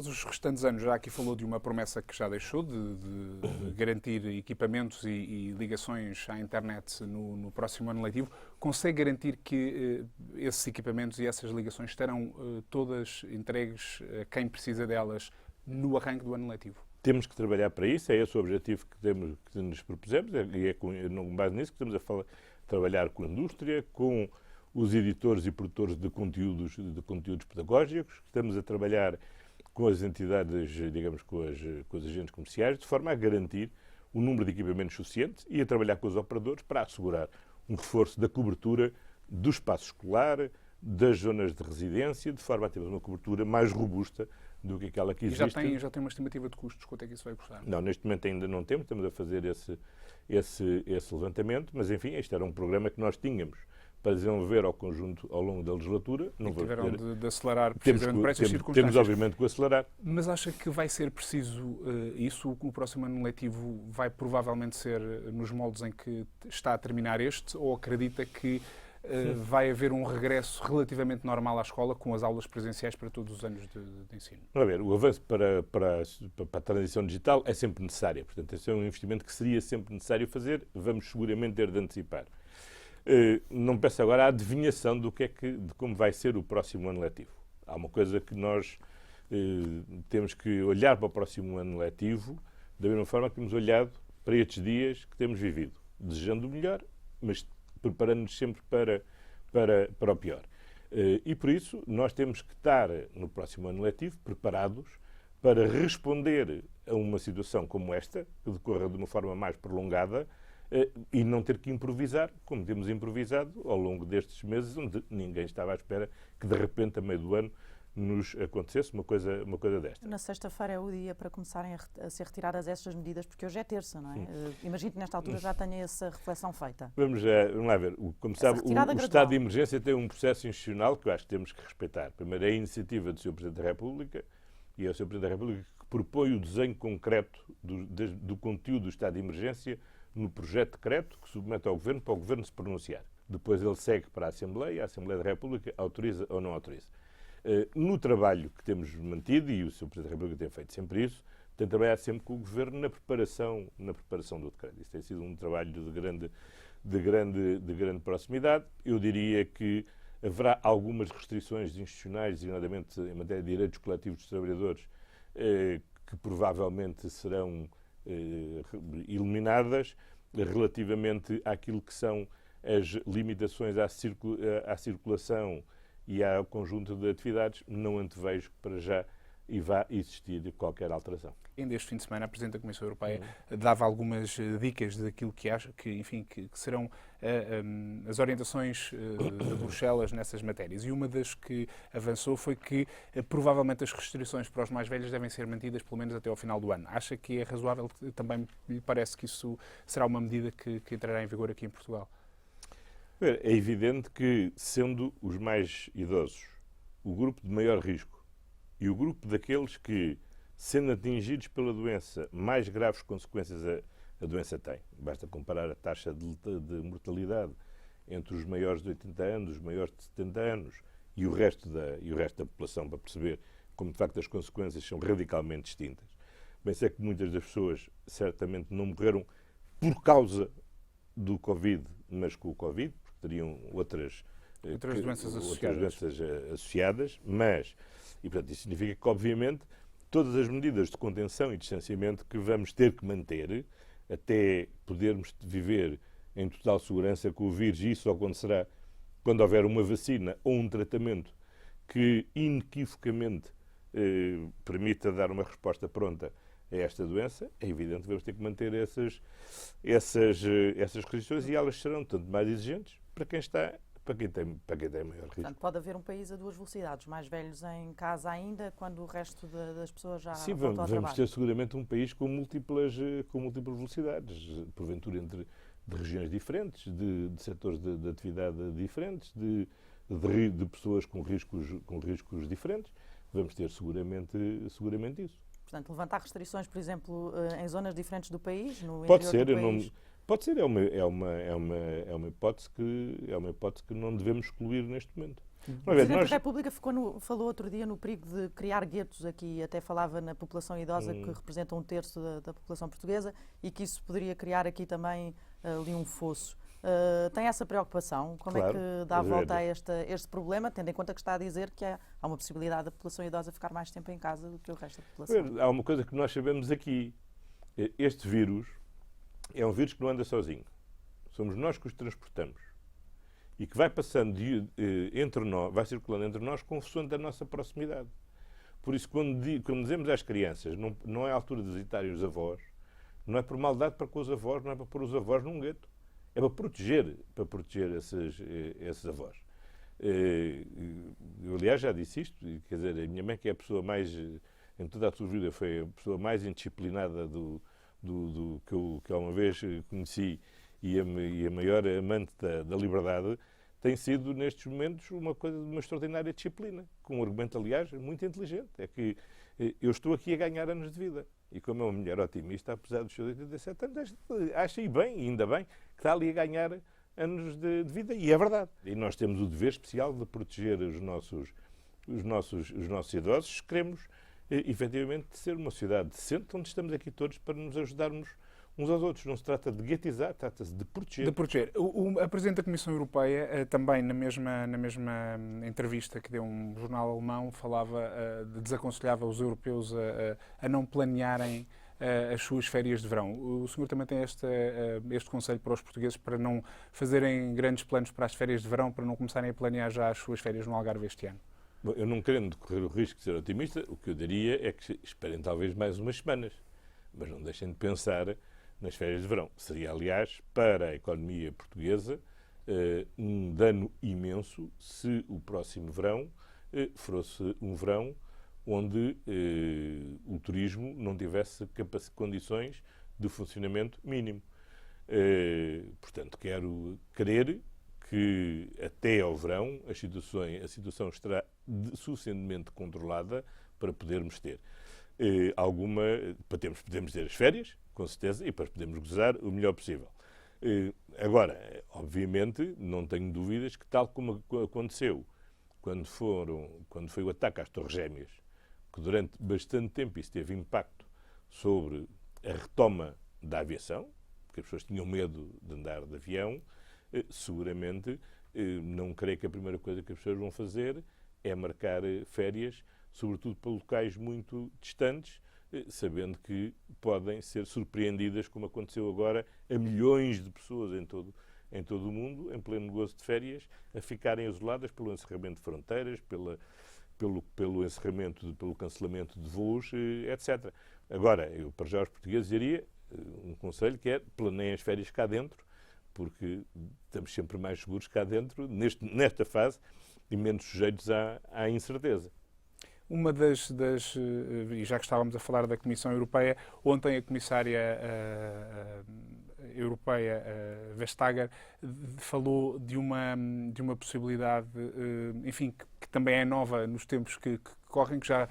os restantes anos, já aqui falou de uma promessa que já deixou, de garantir equipamentos e ligações à internet no próximo ano letivo. Consegue garantir que esses equipamentos e essas ligações estarão todas entregues a quem precisa delas no arranque do ano letivo? Temos que trabalhar para isso, é esse o objetivo que nos propusemos, e é com base nisso que estamos a trabalhar com a indústria, com os editores e produtores de conteúdos pedagógicos, estamos a trabalhar com as entidades, digamos, com os agentes comerciais, de forma a garantir o número de equipamentos suficiente e a trabalhar com os operadores para assegurar um reforço da cobertura do espaço escolar, das zonas de residência, de forma a termos uma cobertura mais robusta do que aquela que existe. E já tem uma estimativa de custos? Quanto é que isso vai custar? Não, neste momento ainda não temos, estamos a fazer esse levantamento, mas enfim, este era um programa que nós tínhamos para desenvolver ao conjunto ao longo da legislatura. Não tiveram de acelerar precisamente por essas circunstâncias. Temos obviamente que acelerar. Mas acha que vai ser preciso isso? O próximo ano letivo vai provavelmente ser nos moldes em que está a terminar este? Ou acredita que vai haver um regresso relativamente normal à escola com as aulas presenciais para todos os anos de ensino? A ver, o avanço para a transição digital é sempre necessário. Portanto, esse é um investimento que seria sempre necessário fazer. Vamos seguramente ter de antecipar. Não peço agora a adivinhação de como vai ser o próximo ano letivo. Há uma coisa que nós temos que olhar para o próximo ano letivo da mesma forma que temos olhado para estes dias que temos vivido, desejando o melhor, mas preparando-nos sempre para o pior. E por isso nós temos que estar no próximo ano letivo preparados para responder a uma situação como esta, que decorra de uma forma mais prolongada, e não ter que improvisar, como temos improvisado ao longo destes meses, onde ninguém estava à espera que de repente, a meio do ano, nos acontecesse uma coisa desta. Na sexta-feira é o dia para começarem a ser retiradas essas medidas, porque hoje é terça, não é? Imagino que nesta altura já tenha essa reflexão feita. Vamos lá ver. Como sabe, o estado de emergência tem um processo institucional que eu acho que temos que respeitar. Primeiro, é a iniciativa do Sr. Presidente da República, e é o Sr. Presidente da República que propõe o desenho concreto do conteúdo do estado de emergência no projeto de decreto que submete ao Governo para o Governo se pronunciar. Depois ele segue para a Assembleia da República autoriza ou não autoriza. No trabalho que temos mantido, e o Sr. Presidente da República tem feito sempre isso, tem trabalhado sempre com o Governo na preparação do decreto. Isso tem sido um trabalho de grande proximidade. Eu diria que haverá algumas restrições institucionais, designadamente em matéria de direitos coletivos dos trabalhadores, que provavelmente serão eliminadas relativamente àquilo que são as limitações à circulação e ao conjunto de atividades. Não antevejo que para já e vá existir qualquer alteração. Ainda este fim de semana, a Presidente da Comissão Europeia dava algumas dicas daquilo que acha que serão as orientações de Bruxelas nessas matérias. E uma das que avançou foi que provavelmente as restrições para os mais velhos devem ser mantidas pelo menos até ao final do ano. Acha que é razoável? Também lhe parece que isso será uma medida que entrará em vigor aqui em Portugal? É evidente que, sendo os mais idosos o grupo de maior risco e o grupo daqueles que, sendo atingidos pela doença, mais graves consequências a doença tem. Basta comparar a taxa de mortalidade entre os maiores de 80 anos, os maiores de 70 anos e o resto da população para perceber como, de facto, as consequências são radicalmente distintas. Bem, sei que muitas das pessoas certamente não morreram por causa do Covid, mas com o Covid, porque teriam outras doenças associadas, mas, e portanto, isso significa que, obviamente, todas as medidas de contenção e distanciamento que vamos ter que manter até podermos viver em total segurança com o vírus, e isso só acontecerá quando houver uma vacina ou um tratamento que inequivocamente permita dar uma resposta pronta a esta doença, é evidente que vamos ter que manter essas restrições, e elas serão tanto mais exigentes para quem tem maior risco. Portanto, pode haver um país a duas velocidades, mais velhos em casa ainda, quando o resto das pessoas já Sim, voltam ao trabalho. Vamos ter seguramente um país com múltiplas velocidades, porventura de regiões diferentes, de setores de atividade diferentes, de pessoas com riscos diferentes. Vamos ter seguramente isso. Portanto, levantar restrições, por exemplo, em zonas diferentes do país, no Pode interior ser, do país? Pode ser, é uma hipótese que não devemos excluir neste momento. O Presidente da República falou outro dia no perigo de criar guetos aqui, até falava na população idosa que representa 1/3 da população portuguesa e que isso poderia criar aqui também ali um fosso. Tem essa preocupação? Como é que dá a volta a este problema, tendo em conta que está a dizer que há uma possibilidade da população idosa ficar mais tempo em casa do que o resto da população? Há uma coisa que nós sabemos aqui. Este vírus é um vírus que não anda sozinho. Somos nós que os transportamos. E que vai passando entre nós, vai circulando entre nós consoante a nossa proximidade. Por isso, quando dizemos às crianças, não é a altura de visitarem os avós, não é por maldade para com os avós, não é para pôr os avós num gueto. É para proteger esses avós. Eu, aliás, já disse isto, quer dizer, a minha mãe, que é a pessoa mais, em toda a sua vida, foi a pessoa mais indisciplinada que eu alguma vez conheci e a maior amante da liberdade, tem sido, nestes momentos, uma coisa de uma extraordinária disciplina, com um argumento, aliás, muito inteligente. É que eu estou aqui a ganhar anos de vida. E como é uma mulher otimista, apesar dos seus 87 anos, acha, e bem, e ainda bem, que está ali a ganhar anos de vida. E é verdade. E nós temos o dever especial de proteger os nossos idosos se queremos, efetivamente, ser uma sociedade decente, onde estamos aqui todos para nos ajudarmos uns aos outros. Não se trata de guetizar, trata-se de proteger. De proteger. A Presidente da Comissão Europeia, também na mesma entrevista que deu um jornal alemão, desaconselhava os europeus a não planearem as suas férias de verão. O senhor também tem este conselho para os portugueses para não fazerem grandes planos para as férias de verão, para não começarem a planear já as suas férias no Algarve este ano? Bom, eu não querendo correr o risco de ser otimista, o que eu diria é que esperem talvez mais umas semanas, mas não deixem de pensar nas férias de verão. Seria, aliás, para a economia portuguesa um dano imenso se o próximo verão fosse um verão onde o turismo não tivesse condições de funcionamento mínimo. Portanto, quero crer que até ao verão a situação estará suficientemente controlada para podermos ter podemos ter as férias, com certeza, e depois podemos gozar o melhor possível. Agora, obviamente, não tenho dúvidas que, tal como aconteceu quando foi o ataque às Torres Gêmeas, que durante bastante tempo isso teve impacto sobre a retoma da aviação, porque as pessoas tinham medo de andar de avião, seguramente não creio que a primeira coisa que as pessoas vão fazer é marcar férias, sobretudo para locais muito distantes, sabendo que podem ser surpreendidas, como aconteceu agora, a milhões de pessoas em todo o mundo, em pleno gozo de férias, a ficarem isoladas pelo encerramento de fronteiras, pelo cancelamento de voos, etc. Agora, eu para já aos portugueses diria um conselho que é: planeiem as férias cá dentro, porque estamos sempre mais seguros cá dentro, nesta fase, e menos sujeitos à incerteza. Uma e já que estávamos a falar da Comissão Europeia, ontem a Comissária Europeia, Vestager, falou de uma possibilidade, enfim, que também é nova nos tempos que correm, que já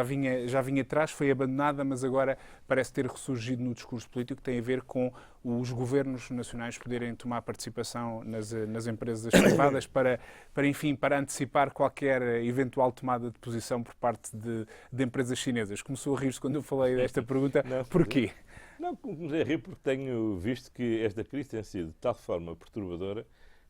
vinha atrás, foi abandonada, mas agora parece ter ressurgido no discurso político, que tem a ver com os governos nacionais poderem tomar participação nas empresas privadas para antecipar qualquer eventual tomada de posição por parte de empresas chinesas. Começou a rir-se quando eu falei desta pergunta. Não, porquê? Não, comecei a rir porque tenho visto que esta crise tem sido de tal forma perturbadora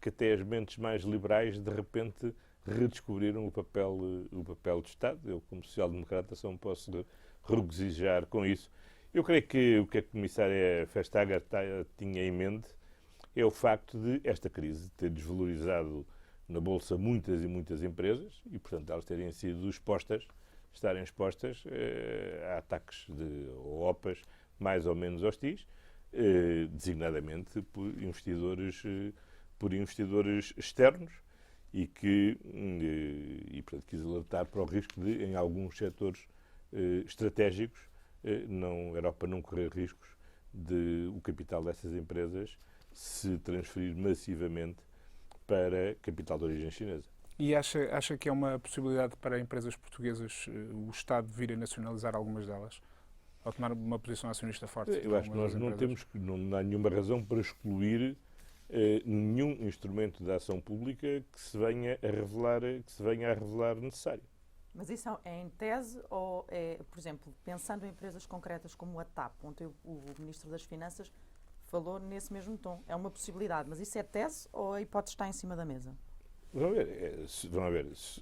que até as mentes mais liberais, de repente, redescobriram o papel do Estado. Eu, como social-democrata, só me posso regozijar com isso. Eu creio que o que a Comissária Vestager tinha em mente é o facto de esta crise ter desvalorizado na Bolsa muitas e muitas empresas e, portanto, elas estarem expostas a ataques ou OPAs mais ou menos hostis, designadamente por investidores externos, e portanto, quis alertar para o risco de, em alguns setores estratégicos, a Europa não correr riscos de o capital dessas empresas se transferir massivamente para capital de origem chinesa. E acha que é uma possibilidade para empresas portuguesas o Estado vir a nacionalizar algumas delas? Ou tomar uma posição acionista forte? Eu acho que nós não há nenhuma razão para excluir nenhum instrumento de ação pública que se venha a revelar necessário. Mas isso é em tese ou é, por exemplo, pensando em empresas concretas como a TAP, ontem o Ministro das Finanças falou nesse mesmo tom. É uma possibilidade, mas isso é tese ou a hipótese está em cima da mesa? Vamos ver.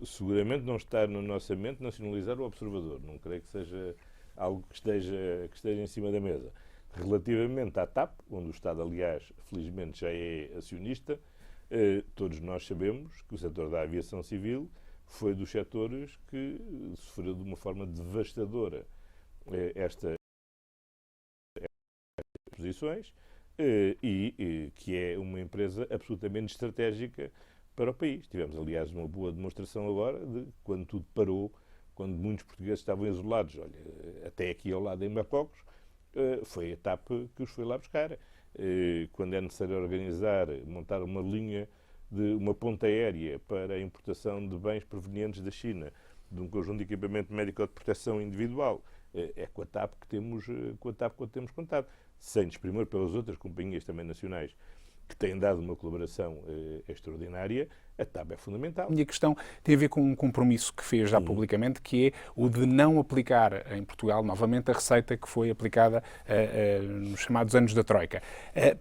Seguramente não está na nossa mente nacionalizar o Observador. Não creio que seja algo que esteja em cima da mesa. Relativamente à TAP, onde o Estado, aliás, felizmente já é acionista, todos nós sabemos que o setor da aviação civil foi dos setores que sofreu de uma forma devastadora estas posições e que é uma empresa absolutamente estratégica para o país. Tivemos, aliás, uma boa demonstração agora de quando tudo parou, quando muitos portugueses estavam isolados. Olha, até aqui ao lado em Marrocos, foi a TAP que os foi lá buscar. Quando é necessário montar uma linha de uma ponte aérea para a importação de bens provenientes da China, de um conjunto de equipamento médico de proteção individual, é com a TAP que temos contado. Sem desprimor pelas outras companhias também nacionais que têm dado uma colaboração extraordinária, a TAP é fundamental. A minha questão tem a ver com um compromisso que fez já publicamente, que é o de não aplicar em Portugal novamente a receita que foi aplicada nos chamados anos da Troika.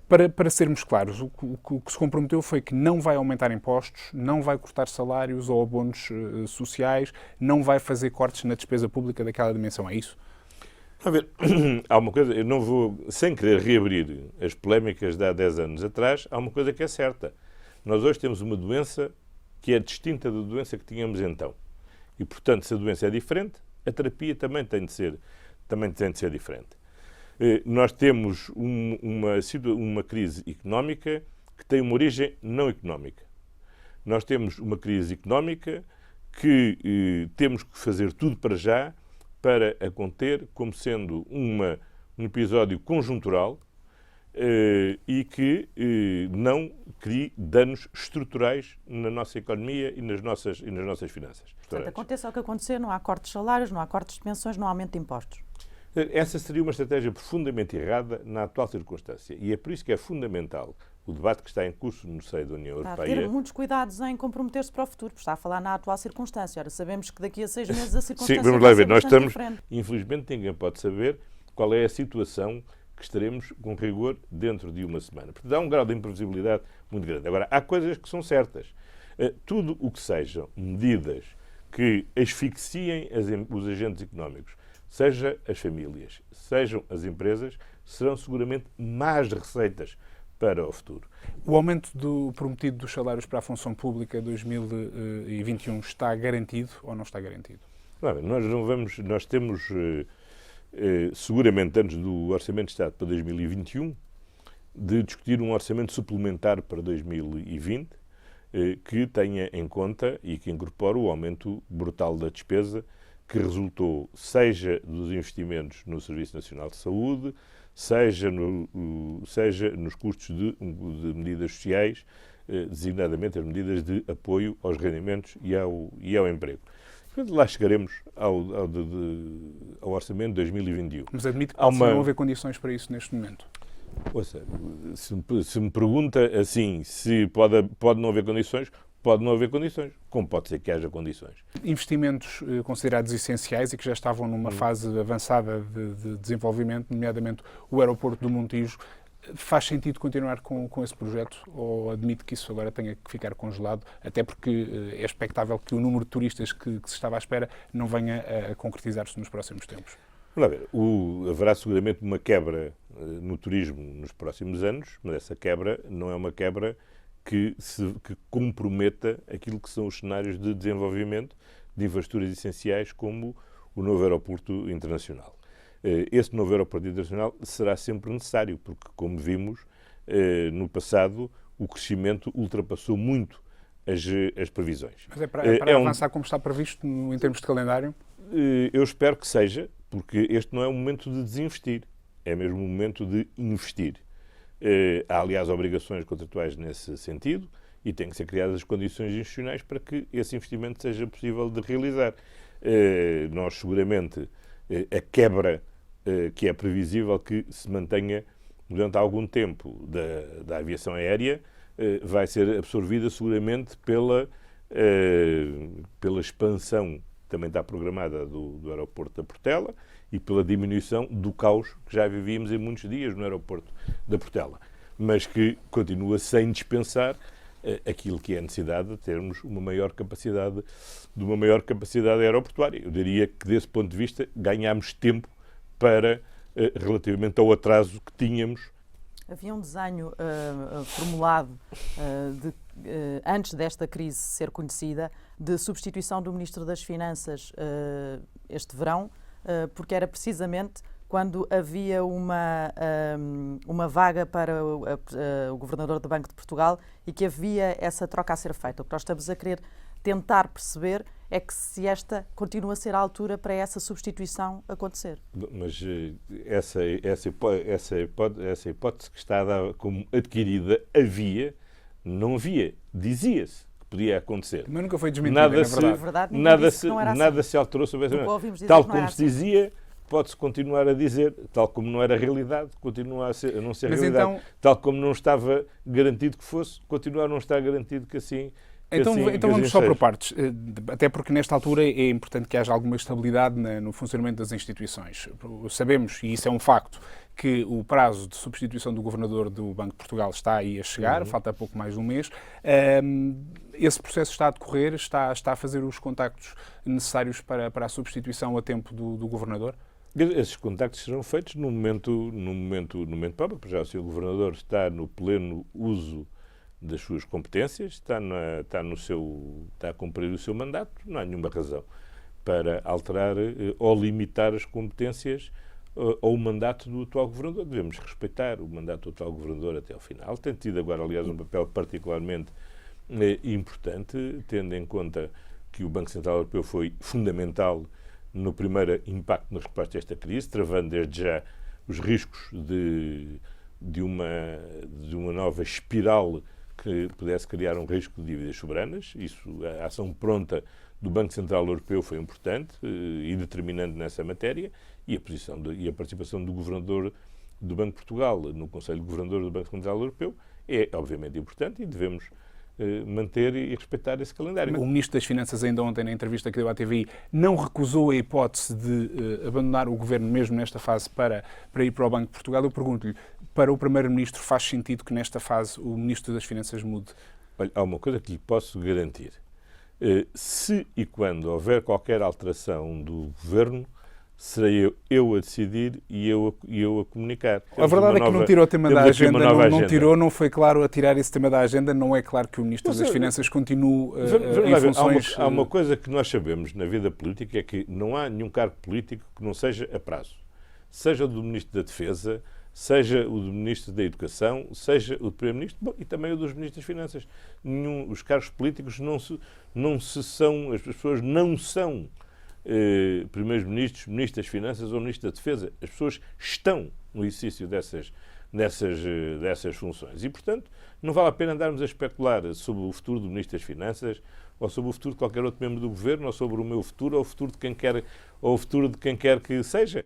Para sermos claros, o que se comprometeu foi que não vai aumentar impostos, não vai cortar salários ou abonos sociais, não vai fazer cortes na despesa pública daquela dimensão. É isso? A ver, há uma coisa, eu não vou, sem querer reabrir as polémicas de há 10 anos atrás, há uma coisa que é certa. Nós hoje temos uma doença que é distinta da doença que tínhamos então. E, portanto, se a doença é diferente, a terapia também tem de ser diferente. Nós temos uma crise económica que tem uma origem não económica. Nós temos uma crise económica que temos que fazer tudo para já para a conter como sendo um episódio conjuntural e que não crie danos estruturais na nossa economia e nas nossas finanças. Portanto, aconteça o que acontecer, não há cortes de salários, não há cortes de pensões, não há aumento de impostos. Essa seria uma estratégia profundamente errada na atual circunstância e é por isso que é fundamental o debate que está em curso no seio da União Europeia. Está a ter muitos cuidados em comprometer-se para o futuro, porque está a falar na atual circunstância. Ora, sabemos que daqui a 6 meses a circunstância Sim, vamos lá ver. Nós estamos, diferente. Infelizmente, ninguém pode saber qual é a situação que estaremos com rigor dentro de uma semana. Portanto, há um grau de imprevisibilidade muito grande. Agora, há coisas que são certas. Tudo o que sejam medidas que asfixiem os agentes económicos, seja as famílias, sejam as empresas, serão seguramente más receitas para o futuro. O aumento prometido dos salários para a função pública 2021 está garantido ou não está garantido? Nós temos seguramente antes do Orçamento de Estado para 2021 de discutir um orçamento suplementar para 2020 que tenha em conta e que incorpore o aumento brutal da despesa que resultou seja dos investimentos no Serviço Nacional de Saúde, seja nos custos de medidas sociais, designadamente as medidas de apoio aos rendimentos e ao emprego. Lá chegaremos ao orçamento de 2021. Mas admite que não haver condições para isso neste momento? Ouça, se me pergunta assim, se pode não haver condições, pode não haver condições, como pode ser que haja condições. Investimentos considerados essenciais e que já estavam numa fase avançada de desenvolvimento, nomeadamente o aeroporto do Montijo, faz sentido continuar com esse projeto ou admite que isso agora tenha que ficar congelado, até porque é expectável que o número de turistas que se estava à espera não venha a concretizar-se nos próximos tempos? Vamos ver, haverá seguramente uma quebra no turismo nos próximos anos, mas essa quebra não é uma quebra que comprometa aquilo que são os cenários de desenvolvimento de infraestruturas essenciais como o novo aeroporto internacional. Esse novo aeroporto internacional será sempre necessário, porque, como vimos, no passado, o crescimento ultrapassou muito as previsões. Mas é para avançar como está previsto em termos de calendário? Eu espero que seja, porque este não é o momento de desinvestir, é mesmo o momento de investir. Há, aliás, obrigações contratuais nesse sentido e têm que ser criadas as condições institucionais para que esse investimento seja possível de realizar. Nós, seguramente, a quebra que é previsível que se mantenha durante algum tempo da aviação aérea vai ser absorvida seguramente pela expansão, também está programada, do aeroporto da Portela e pela diminuição do caos que já vivíamos em muitos dias no aeroporto da Portela, mas que continua sem dispensar aquilo que é a necessidade de termos uma maior capacidade aeroportuária. Eu diria que, desse ponto de vista, ganhámos tempo relativamente ao atraso que tínhamos. Havia um desenho formulado antes desta crise ser conhecida de substituição do Ministro das Finanças este verão, porque era precisamente quando havia uma vaga para o Governador do Banco de Portugal e que havia essa troca a ser feita. O que nós estamos a querer tentar perceber é que se esta continua a ser a altura para essa substituição acontecer. Mas essa hipótese que está a dar como adquirida não havia, dizia-se que podia acontecer. Mas nunca foi desmentida, na verdade. Nada se alterou sobre essa matéria. Tal como se dizia, pode-se continuar a dizer, tal como não era realidade, continua a não ser realidade. Então, tal como não estava garantido que fosse, continua a não estar garantido que assim. Então vamos só por partes, até porque nesta altura é importante que haja alguma estabilidade no funcionamento das instituições. Sabemos, e isso é um facto, que o prazo de substituição do Governador do Banco de Portugal está aí a chegar, falta pouco mais de um mês. Esse processo está a decorrer, está a fazer os contactos necessários para a substituição a tempo do Governador? Esses contactos serão feitos no momento próprio, porque já o Sr. Governador está no pleno uso das suas competências, está a cumprir o seu mandato, não há nenhuma razão para alterar ou limitar as competências ou o mandato do atual Governador. Devemos respeitar o mandato do atual Governador até ao final. Tem tido agora, aliás, um papel particularmente importante, tendo em conta que o Banco Central Europeu foi fundamental no primeiro impacto na resposta a esta crise, travando desde já os riscos de uma nova espiral que pudesse criar um risco de dívidas soberanas. A ação pronta do Banco Central Europeu foi importante e determinante nessa matéria, e a participação do Governador do Banco de Portugal no Conselho de Governadores do Banco Central Europeu é, obviamente, importante e devemos manter e respeitar esse calendário. O Ministro das Finanças, ainda ontem, na entrevista que deu à TVI, não recusou a hipótese de abandonar o Governo mesmo nesta fase para ir para o Banco de Portugal. Eu pergunto-lhe, para o Primeiro-Ministro faz sentido que nesta fase o Ministro das Finanças mude? Olha, há uma coisa que lhe posso garantir. Se e quando houver qualquer alteração do Governo, serei eu a decidir e eu a comunicar. A verdade é que não tirou o tema da agenda, não foi claro a tirar esse tema da agenda, não é claro que o Ministro das Finanças continue em funções... Há uma coisa que nós sabemos na vida política, é que não há nenhum cargo político que não seja a prazo. Seja o do Ministro da Defesa, seja o do Ministro da Educação, seja o do Primeiro-Ministro, e também o dos Ministros das Finanças. Os cargos políticos as pessoas não são Primeiros-Ministros, Ministros das Finanças ou Ministros da Defesa. As pessoas estão no exercício dessas funções. E, portanto, não vale a pena andarmos a especular sobre o futuro do Ministro das Finanças ou sobre o futuro de qualquer outro membro do Governo ou sobre o meu futuro ou o futuro de quem quer que seja.